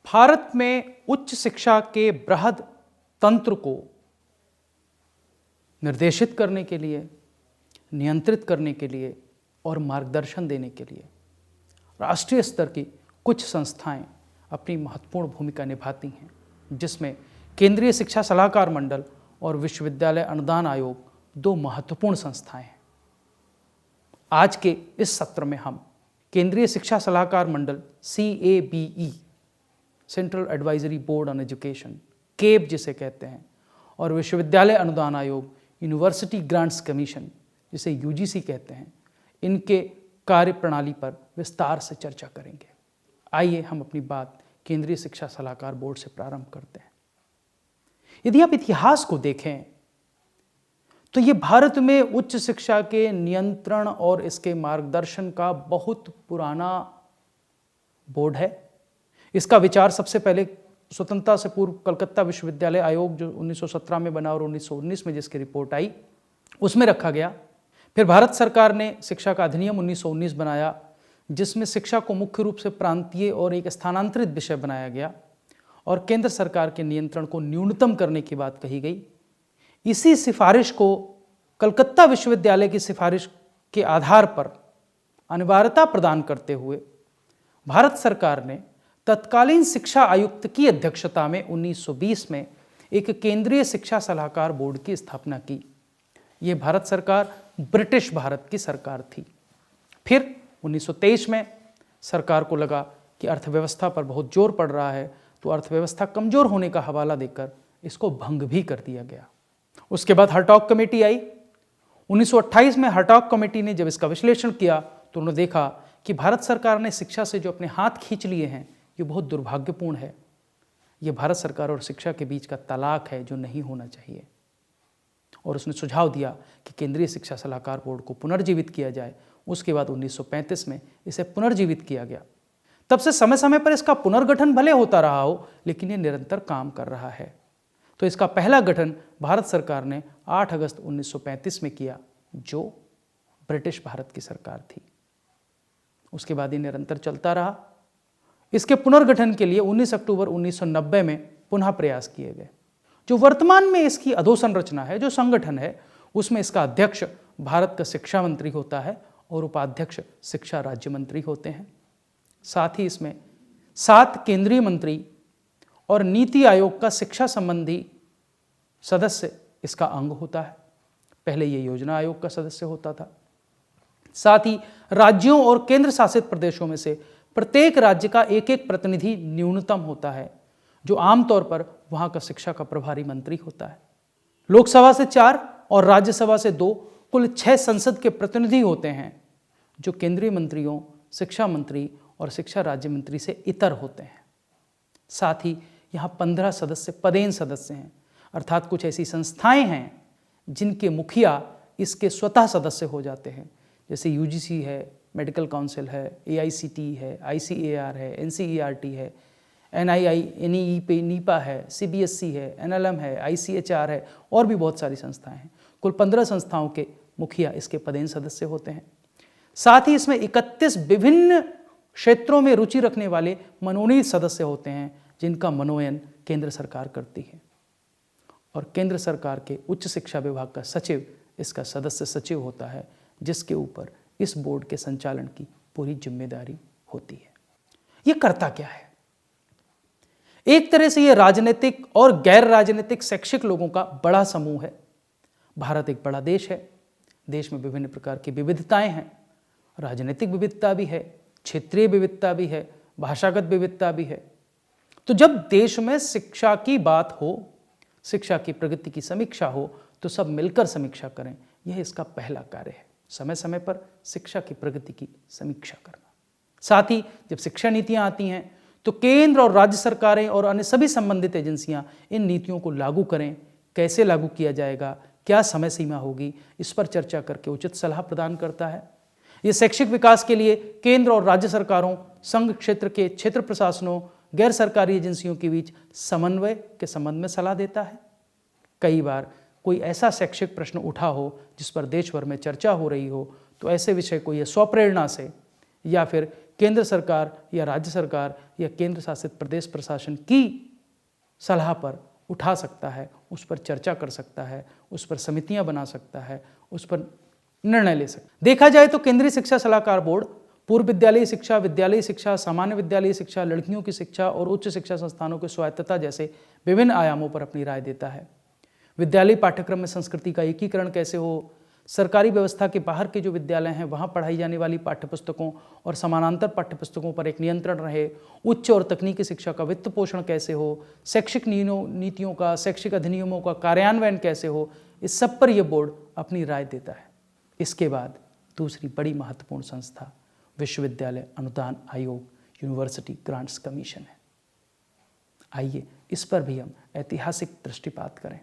भारत में उच्च शिक्षा के बृहद तंत्र को निर्देशित करने के लिए, नियंत्रित करने के लिए और मार्गदर्शन देने के लिए राष्ट्रीय स्तर की कुछ संस्थाएं अपनी महत्वपूर्ण भूमिका निभाती हैं, जिसमें केंद्रीय शिक्षा सलाहकार मंडल और विश्वविद्यालय अनुदान आयोग दो महत्वपूर्ण संस्थाएं हैं। आज के इस सत्र में हम केंद्रीय शिक्षा सलाहकार मंडल CABE, central advisory board on education, cab जिसे कहते हैं, और विश्वविद्यालय अनुदान आयोग, यूनिवर्सिटी ग्रांट्स कमीशन जिसे UGC कहते हैं, इनके कार्य प्रणाली पर विस्तार से चर्चा करेंगे। आइए हम अपनी बात केंद्रीय शिक्षा सलाहकार बोर्ड से प्रारंभ करते हैं। यदि आप इतिहास को देखें तो ये भारत में उच्च शिक्षा के नियंत्रण और इसके मार्गदर्शन का बहुत पुराना बोर्ड है। इसका विचार सबसे पहले स्वतंत्रता से पूर्व कलकत्ता विश्वविद्यालय आयोग जो 1917 में बना और 1919 में जिसकी रिपोर्ट आई उसमें रखा गया। फिर भारत सरकार ने शिक्षा का अधिनियम 1919 बनाया, जिसमें शिक्षा को मुख्य रूप से प्रांतीय और एक स्थानांतरित विषय बनाया गया और केंद्र सरकार के नियंत्रण को न्यूनतम करने की बात कही गई। इसी सिफारिश को कलकत्ता विश्वविद्यालय की सिफारिश के आधार पर अनिवार्यता प्रदान करते हुए भारत सरकार ने तत्कालीन शिक्षा आयुक्त की अध्यक्षता में 1920 में एक केंद्रीय शिक्षा सलाहकार बोर्ड की स्थापना की। ये भारत सरकार ब्रिटिश भारत की सरकार थी। फिर 1923 में सरकार को लगा कि अर्थव्यवस्था पर बहुत जोर पड़ रहा है, तो अर्थव्यवस्था कमजोर होने का हवाला देकर इसको भंग भी कर दिया गया। उसके बाद हर्टॉग कमेटी आई। 1928 में हर्टॉग कमेटी ने जब इसका विश्लेषण किया तो उन्होंने देखा कि भारत सरकार ने शिक्षा से जो अपने हाथ खींच लिए हैं ये बहुत दुर्भाग्यपूर्ण है। ये भारत सरकार और शिक्षा के बीच का तलाक है जो नहीं होना चाहिए। और उसने सुझाव दिया कि केंद्रीय शिक्षा सलाहकार बोर्ड को पुनर्जीवित किया जाए। उसके बाद 1935 में इसे पुनर्जीवित किया गया। तब से समय समय पर इसका पुनर्गठन भले होता रहा हो, लेकिन ये निरंतर काम कर रहा है। तो इसका पहला गठन भारत सरकार ने 8 अगस्त 1935 में किया, जो ब्रिटिश भारत की सरकार थी। उसके बाद ये निरंतर चलता रहा। इसके पुनर्गठन के लिए 19 अक्टूबर 1990 में पुनः प्रयास किए गए। जो वर्तमान में इसकी अधोसंरचना है, जो संगठन है, उसमें इसका अध्यक्ष भारत का शिक्षा मंत्री होता है और उपाध्यक्ष शिक्षा राज्य मंत्री होते हैं। साथ ही इसमें 7 केंद्रीय मंत्री और नीति आयोग का शिक्षा संबंधी सदस्य इसका अंग होता है। पहले ये योजना आयोग का सदस्य होता था। साथ ही राज्यों और केंद्र शासित प्रदेशों में से प्रत्येक राज्य का एक एक प्रतिनिधि न्यूनतम होता है, जो आमतौर पर वहां का शिक्षा का प्रभारी मंत्री होता है। लोकसभा से 4 और राज्यसभा से 2, कुल 6 संसद के प्रतिनिधि होते हैं, जो केंद्रीय मंत्रियों, शिक्षा मंत्री और शिक्षा राज्य मंत्री से इतर होते हैं। साथ ही यहाँ 15 सदस्य पदेन सदस्य हैं, अर्थात कुछ ऐसी संस्थाएं हैं जिनके मुखिया इसके स्वतः सदस्य हो जाते हैं, जैसे UGC है, मेडिकल काउंसिल है, AICT है, ICAR है, NCERT है, NII, NEP, नीपा है, CBSE है, NLM है, ICHR है और भी बहुत सारी संस्थाएं हैं। कुल 15 संस्थाओं के मुखिया इसके पदेन सदस्य होते हैं। साथ ही इसमें 31 विभिन्न क्षेत्रों में रुचि रखने वाले मनोनीत सदस्य होते हैं, जिनका मनोनयन केंद्र सरकार करती है। और केंद्र सरकार के उच्च शिक्षा विभाग का सचिव इसका सदस्य सचिव होता है, जिसके ऊपर इस बोर्ड के संचालन की पूरी जिम्मेदारी होती है। ये करता क्या है? एक तरह से ये राजनीतिक और गैर राजनीतिक शैक्षिक लोगों का बड़ा समूह है। भारत एक बड़ा देश है। देश में विभिन्न प्रकार की विविधताएं हैं। राजनीतिक विविधता भी है, क्षेत्रीय विविधता भी है, भाषागत विविधता भी है। तो जब देश में शिक्षा की बात हो, शिक्षा की प्रगति की समीक्षा हो, तो सब मिलकर समीक्षा करें। यह इसका पहला कार्य है, समय समय पर शिक्षा की प्रगति की समीक्षा करना। साथ ही जब शिक्षा नीतियां आती हैं तो केंद्र और राज्य सरकारें और अन्य सभी संबंधित एजेंसियां इन नीतियों को लागू करें। कैसे लागू किया जाएगा, क्या समय सीमा होगी, इस पर चर्चा करके उचित सलाह प्रदान करता है। ये शैक्षिक विकास के लिए केंद्र और राज्य सरकारों, संघ क्षेत्र के क्षेत्र प्रशासनों, गैर सरकारी एजेंसियों के बीच समन्वय के संबंध में सलाह देता है। कई बार कोई ऐसा शैक्षिक प्रश्न उठा हो जिस पर देश भर में चर्चा हो रही हो, तो ऐसे विषय को यह स्वप्रेरणा से या फिर केंद्र सरकार या राज्य सरकार या केंद्र शासित प्रदेश प्रशासन की सलाह पर उठा सकता है, उस पर चर्चा कर सकता है, उस पर समितियां बना सकता है, उस पर निर्णय ले सकता है। देखा जाए तो केंद्रीय शिक्षा सलाहकार बोर्ड पूर्व विद्यालयी शिक्षा, विद्यालयी शिक्षा, सामान्य विद्यालयी शिक्षा, लड़कियों की शिक्षा और उच्च शिक्षा संस्थानों की स्वायत्तता जैसे विभिन्न आयामों पर अपनी राय देता है। विद्यालयी पाठ्यक्रम में संस्कृति का एकीकरण कैसे हो, सरकारी व्यवस्था के बाहर के जो विद्यालय हैं वहाँ पढ़ाई जाने वाली पाठ्यपुस्तकों और समानांतर पाठ्यपुस्तकों पर एक नियंत्रण रहे, उच्च और तकनीकी शिक्षा का वित्त पोषण कैसे हो, शैक्षिक नीतियों का, शैक्षिक अधिनियमों का कार्यान्वयन कैसे हो, इस सब पर यह बोर्ड अपनी राय देता है। इसके बाद दूसरी बड़ी महत्वपूर्ण संस्था विश्वविद्यालय अनुदान आयोग, यूनिवर्सिटी ग्रांट्स कमीशन है। आइए इस पर भी हम ऐतिहासिक दृष्टिपात करें।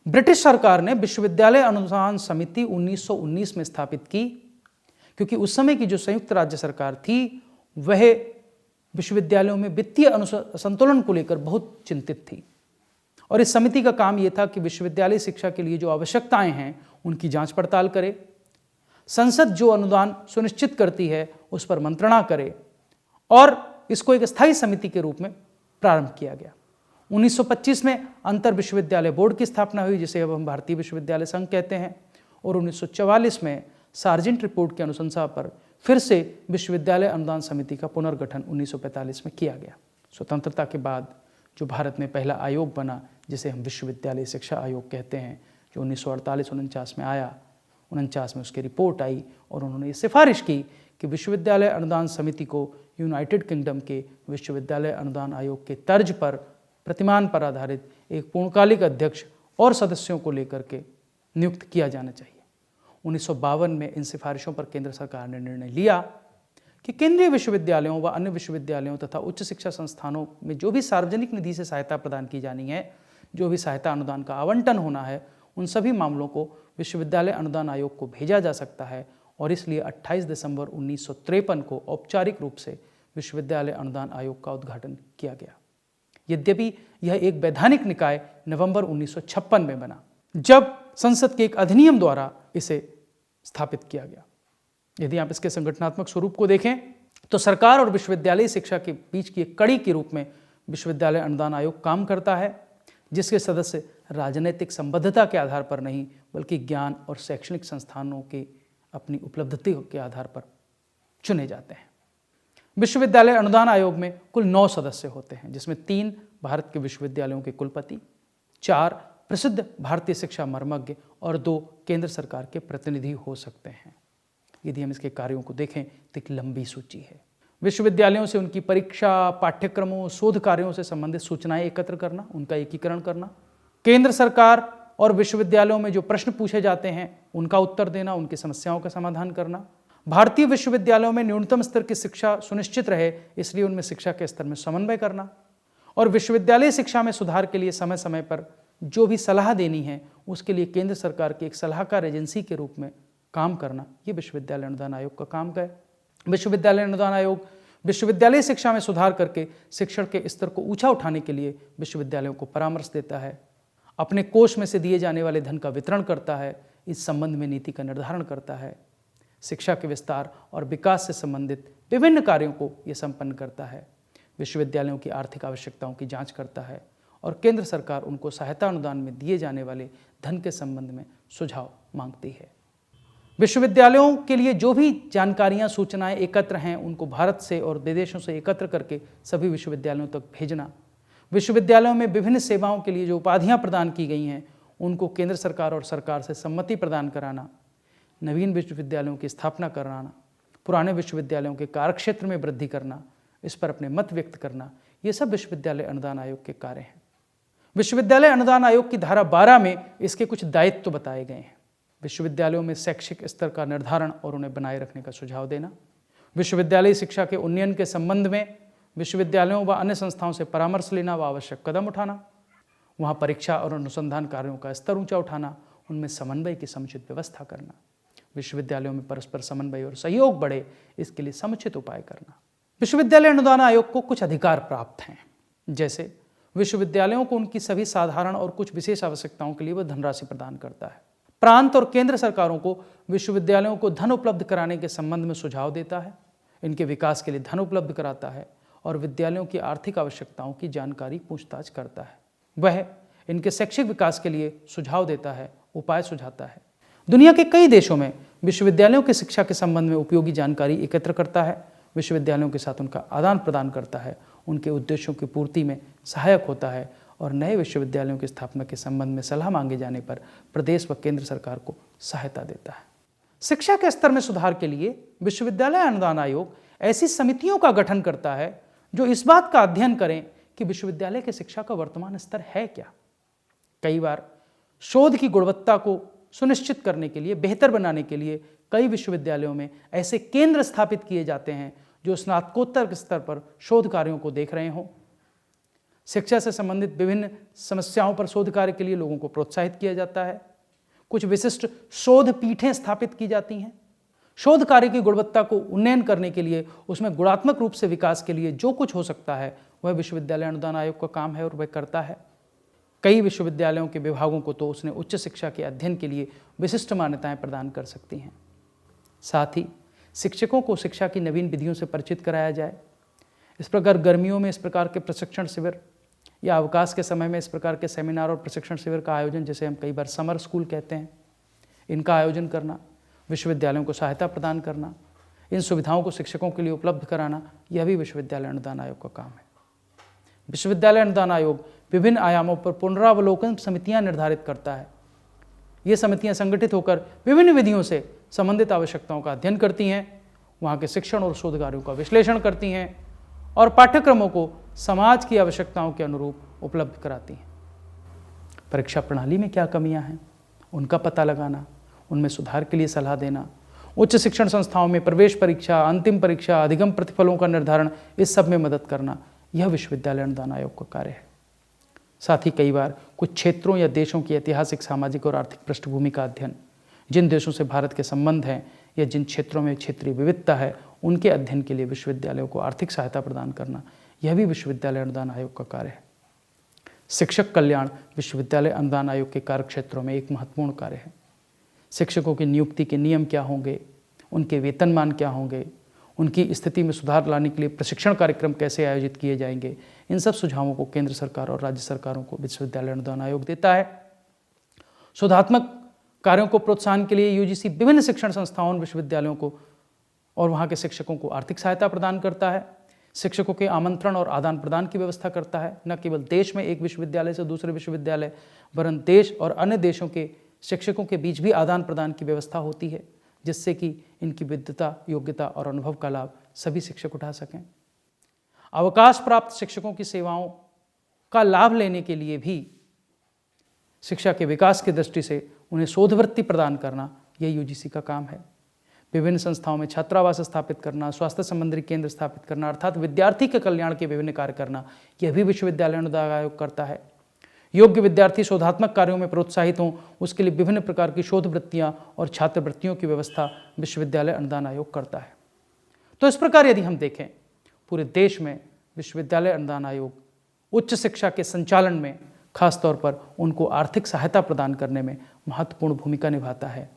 ब्रिटिश सरकार ने विश्वविद्यालय अनुदान समिति 1919 में स्थापित की, क्योंकि उस समय की जो संयुक्त राज्य सरकार थी वह विश्वविद्यालयों में वित्तीय असंतुलन को लेकर बहुत चिंतित थी। और इस समिति का काम यह था कि विश्वविद्यालय शिक्षा के लिए जो आवश्यकताएं हैं उनकी जांच पड़ताल करे, संसद जो अनुदान सुनिश्चित करती है उस पर मंत्रणा करे, और इसको एक स्थायी समिति के रूप में प्रारंभ किया गया। 1925 में अंतर विश्वविद्यालय बोर्ड की स्थापना हुई, जिसे अब हम भारतीय विश्वविद्यालय संघ कहते हैं, और 1944 में सार्जेंट रिपोर्ट की अनुशंसा पर फिर से विश्वविद्यालय अनुदान समिति का पुनर्गठन 1945 में किया गया। स्वतंत्रता के बाद जो भारत में पहला आयोग बना, जिसे हम विश्वविद्यालय शिक्षा आयोग कहते हैं, जो 1948-49 में आया, 49 में उसकी रिपोर्ट आई और उन्होंने ये सिफारिश की कि विश्वविद्यालय अनुदान समिति को यूनाइटेड किंगडम के विश्वविद्यालय अनुदान आयोग के तर्ज पर प्रतिमान पर आधारित एक पूर्णकालिक अध्यक्ष और सदस्यों को लेकर के नियुक्त किया जाना चाहिए। 1952 में इन सिफारिशों पर केंद्र सरकार ने निर्णय लिया कि केंद्रीय विश्वविद्यालयों व अन्य विश्वविद्यालयों तथा उच्च शिक्षा संस्थानों में जो भी सार्वजनिक निधि से सहायता प्रदान की जानी है, जो भी सहायता अनुदान का आवंटन होना है, उन सभी मामलों को विश्वविद्यालय अनुदान आयोग को भेजा जा सकता है। और इसलिए 28 दिसंबर 1953 को औपचारिक रूप से विश्वविद्यालय अनुदान आयोग का उद्घाटन किया गया। यद्यपि यह एक वैधानिक निकाय नवंबर 1956 में बना, जब संसद के एक अधिनियम द्वारा इसे स्थापित किया गया। यदि आप इसके संगठनात्मक स्वरूप को देखें तो सरकार और विश्वविद्यालय शिक्षा के बीच की एक कड़ी के रूप में विश्वविद्यालय अनुदान आयोग काम करता है, जिसके सदस्य राजनीतिक संबद्धता के आधार पर नहीं बल्कि ज्ञान और शैक्षणिक संस्थानों की अपनी उपलब्धि के आधार पर चुने जाते हैं। विश्वविद्यालय अनुदान आयोग में कुल 9 सदस्य होते हैं, जिसमें 3 भारत के विश्वविद्यालयों के कुलपति, 4 प्रसिद्ध भारतीय शिक्षा मर्मज्ञ और 2 केंद्र सरकार के प्रतिनिधि हो सकते हैं। यदि हम इसके कार्यों को देखें तो एक लंबी सूची है। विश्वविद्यालयों से उनकी परीक्षा, पाठ्यक्रमों, शोध कार्यों से संबंधित सूचनाएं एकत्र करना, उनका एकीकरण करना, केंद्र सरकार और विश्वविद्यालयों में जो प्रश्न पूछे जाते हैं उनका उत्तर देना, उनकी समस्याओं का समाधान करना। भारतीय विश्वविद्यालयों में न्यूनतम स्तर की शिक्षा सुनिश्चित रहे, इसलिए उनमें शिक्षा के स्तर में समन्वय करना, और विश्वविद्यालय शिक्षा में सुधार के लिए समय समय पर जो भी सलाह देनी है उसके लिए केंद्र सरकार की एक सलाहकार एजेंसी के रूप में काम करना, ये विश्वविद्यालय अनुदान आयोग का काम है। विश्वविद्यालय अनुदान आयोग विश्वविद्यालय शिक्षा में सुधार करके शिक्षण के स्तर को ऊंचा उठाने के लिए विश्वविद्यालयों को परामर्श देता है, अपने कोष में से दिए जाने वाले धन का वितरण करता है, इस संबंध में नीति का निर्धारण करता है, शिक्षा के विस्तार और विकास से संबंधित विभिन्न कार्यों को यह संपन्न करता है, विश्वविद्यालयों की आर्थिक आवश्यकताओं की जांच करता है और केंद्र सरकार उनको सहायता अनुदान में दिए जाने वाले धन के संबंध में सुझाव मांगती है। विश्वविद्यालयों के लिए जो भी जानकारियां, सूचनाएं एकत्र हैं उनको भारत से और विदेशों से एकत्र करके सभी विश्वविद्यालयों तक भेजना, विश्वविद्यालयों में विभिन्न सेवाओं के लिए जो उपाधियां प्रदान की गई हैं उनको केंद्र सरकार और सरकार से सम्मति प्रदान कराना, नवीन विश्वविद्यालयों की स्थापना कराना, पुराने विश्वविद्यालयों के कार्यक्षेत्र में वृद्धि करना, इस पर अपने मत व्यक्त करना, ये सब विश्वविद्यालय अनुदान आयोग के कार्य हैं। विश्वविद्यालय अनुदान आयोग की धारा 12 में इसके कुछ दायित्व बताए गए हैं। विश्वविद्यालयों में शैक्षिक स्तर का निर्धारण और उन्हें बनाए रखने का सुझाव देना, विश्वविद्यालय शिक्षा के उन्नयन के संबंध में विश्वविद्यालयों व अन्य संस्थाओं से परामर्श लेना व आवश्यक कदम उठाना, वहाँ परीक्षा और अनुसंधान कार्यों का स्तर ऊंचा उठाना, उनमें समन्वय की समुचित व्यवस्था करना, विश्वविद्यालयों में परस्पर समन्वय और सहयोग बढ़े इसके लिए समुचित उपाय करना। विश्वविद्यालय अनुदान आयोग को कुछ अधिकार प्राप्त हैं, जैसे विश्वविद्यालयों को उनकी सभी साधारण और कुछ विशेष आवश्यकताओं के लिए वह धनराशि प्रदान करता है। प्रांत और केंद्र सरकारों को विश्वविद्यालयों को धन उपलब्ध कराने के संबंध में सुझाव देता है, इनके विकास के लिए धन उपलब्ध कराता है और विद्यालयों की आर्थिक आवश्यकताओं की जानकारी पूछताछ करता है। वह इनके शैक्षिक विकास के लिए सुझाव देता है, उपाय सुझाता है। दुनिया के कई देशों में विश्वविद्यालयों की शिक्षा के संबंध में उपयोगी जानकारी एकत्र करता है, विश्वविद्यालयों के साथ उनका आदान प्रदान करता है, उनके उद्देश्यों की पूर्ति में सहायक होता है और नए विश्वविद्यालयों की स्थापना के संबंध में सलाह मांगे जाने पर प्रदेश व केंद्र सरकार को सहायता देता है। शिक्षा के स्तर में सुधार के लिए विश्वविद्यालय अनुदान आयोग ऐसी समितियों का गठन करता है जो इस बात का अध्ययन करें कि विश्वविद्यालय की शिक्षा का वर्तमान स्तर है क्या। कई बार शोध की गुणवत्ता को सुनिश्चित करने के लिए, बेहतर बनाने के लिए कई विश्वविद्यालयों में ऐसे केंद्र स्थापित किए जाते हैं जो स्नातकोत्तर स्तर पर शोध कार्यों को देख रहे हों। शिक्षा से संबंधित विभिन्न समस्याओं पर शोध कार्य के लिए लोगों को प्रोत्साहित किया जाता है। कुछ विशिष्ट शोध पीठें स्थापित की जाती हैं। शोध कार्य की गुणवत्ता को उन्नयन करने के लिए, उसमें गुणात्मक रूप से विकास के लिए जो कुछ हो सकता है वह विश्वविद्यालय अनुदान आयोग का काम है और वह करता है। कई विश्वविद्यालयों के विभागों को तो उसने उच्च शिक्षा के अध्ययन के लिए विशिष्ट मान्यताएं प्रदान कर सकती हैं। साथ ही शिक्षकों को शिक्षा की नवीन विधियों से परिचित कराया जाए। इस प्रकार गर्मियों में इस प्रकार के प्रशिक्षण शिविर या अवकाश के समय में इस प्रकार के सेमिनार और प्रशिक्षण शिविर का आयोजन, जैसे हम कई बार समर स्कूल कहते हैं, इनका आयोजन करना, विश्वविद्यालयों को सहायता प्रदान करना, इन सुविधाओं को शिक्षकों के लिए उपलब्ध कराना, यह भी विश्वविद्यालय अनुदान आयोग का काम है। विश्वविद्यालय अनुदान आयोग विभिन्न आयामों पर पुनरावलोकन समितियां निर्धारित करता है। ये समितियां संगठित होकर विभिन्न विधियों से संबंधित आवश्यकताओं का अध्ययन करती हैं, वहाँ के शिक्षण और शोध कार्यों का विश्लेषण करती हैं और पाठ्यक्रमों को समाज की आवश्यकताओं के अनुरूप उपलब्ध कराती हैं। परीक्षा प्रणाली में क्या कमियां हैं, उनका पता लगाना, उनमें सुधार के लिए सलाह देना, उच्च शिक्षण संस्थाओं में प्रवेश परीक्षा, अंतिम परीक्षा, अधिगम प्रतिफलों का निर्धारण, इस सब में मदद करना, यह विश्वविद्यालय अनुदान आयोग का कार्य है। साथ ही कई बार कुछ क्षेत्रों या देशों की ऐतिहासिक, सामाजिक और आर्थिक पृष्ठभूमि का अध्ययन, जिन देशों से भारत के संबंध हैं या जिन क्षेत्रों में क्षेत्रीय विविधता है, उनके अध्ययन के लिए विश्वविद्यालयों को आर्थिक सहायता प्रदान करना, यह भी विश्वविद्यालय अनुदान आयोग का कार्य है। शिक्षक कल्याण विश्वविद्यालय अनुदान आयोग के कार्यक्षेत्रों में एक महत्वपूर्ण कार्य है। शिक्षकों की नियुक्ति के नियम क्या होंगे, उनके वेतनमान क्या होंगे, उनकी स्थिति में सुधार लाने के लिए प्रशिक्षण कार्यक्रम कैसे आयोजित किए जाएंगे, इन सब सुझावों को केंद्र सरकार और राज्य सरकारों को विश्वविद्यालय अनुदान आयोग देता है। शोधात्मक कार्यों को प्रोत्साहन के लिए यूजीसी विभिन्न शिक्षण संस्थाओं, विश्वविद्यालयों को और वहाँ के शिक्षकों को आर्थिक सहायता प्रदान करता है। शिक्षकों के आमंत्रण और आदान प्रदान की व्यवस्था करता है, न केवल देश में एक विश्वविद्यालय से दूसरे विश्वविद्यालय, वरन देश और अन्य देशों के शिक्षकों के बीच भी आदान प्रदान की व्यवस्था होती है, जिससे कि इनकी विद्वता, योग्यता और अनुभव का लाभ सभी शिक्षक उठा सकें। अवकाश प्राप्त शिक्षकों की सेवाओं का लाभ लेने के लिए भी शिक्षा के विकास की दृष्टि से उन्हें शोधवृत्ति प्रदान करना, यह यूजीसी का काम है। विभिन्न संस्थाओं में छात्रावास स्थापित करना, स्वास्थ्य संबंधी केंद्र स्थापित करना, अर्थात विद्यार्थी के कल्याण के विभिन्न कार्य करना, यह भी विश्वविद्यालय अनुदान आयोग करता है। योग्य विद्यार्थी शोधात्मक कार्यों में प्रोत्साहित हों, उसके लिए विभिन्न प्रकार की शोधवृत्तियां और छात्रवृत्तियों की व्यवस्था विश्वविद्यालय अनुदान आयोग करता है। तो इस प्रकार यदि हम देखें, पूरे देश में विश्वविद्यालय अनुदान आयोग उच्च शिक्षा के संचालन में, खासतौर पर उनको आर्थिक सहायता प्रदान करने में महत्वपूर्ण भूमिका निभाता है।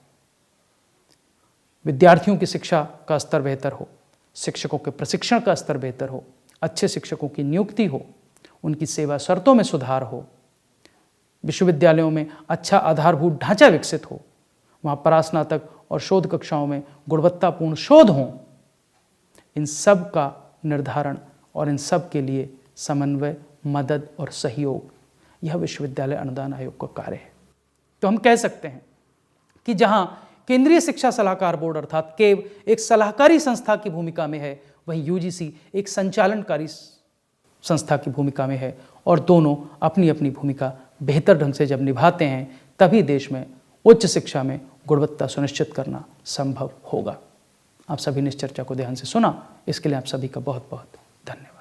विद्यार्थियों की शिक्षा का स्तर बेहतर हो, शिक्षकों के प्रशिक्षण का स्तर बेहतर हो, अच्छे शिक्षकों की नियुक्ति हो, उनकी सेवा शर्तों में सुधार हो, विश्वविद्यालयों में अच्छा आधारभूत ढांचा विकसित हो, वहाँ परास्नातक और शोध कक्षाओं में गुणवत्तापूर्ण शोध हों, इन सब का निर्धारण और इन सब के लिए समन्वय, मदद और सहयोग, यह विश्वविद्यालय अनुदान आयोग का कार्य है। तो हम कह सकते हैं कि जहाँ केंद्रीय शिक्षा सलाहकार बोर्ड अर्थात केव एक सलाहकारी संस्था की भूमिका में है, वहीं यूजीसी एक संचालनकारी संस्था की भूमिका में है, और दोनों अपनी अपनी भूमिका बेहतर ढंग से जब निभाते हैं, तभी देश में उच्च शिक्षा में गुणवत्ता सुनिश्चित करना संभव होगा। आप सभी ने इस चर्चा को ध्यान से सुना, इसके लिए आप सभी का बहुत बहुत धन्यवाद।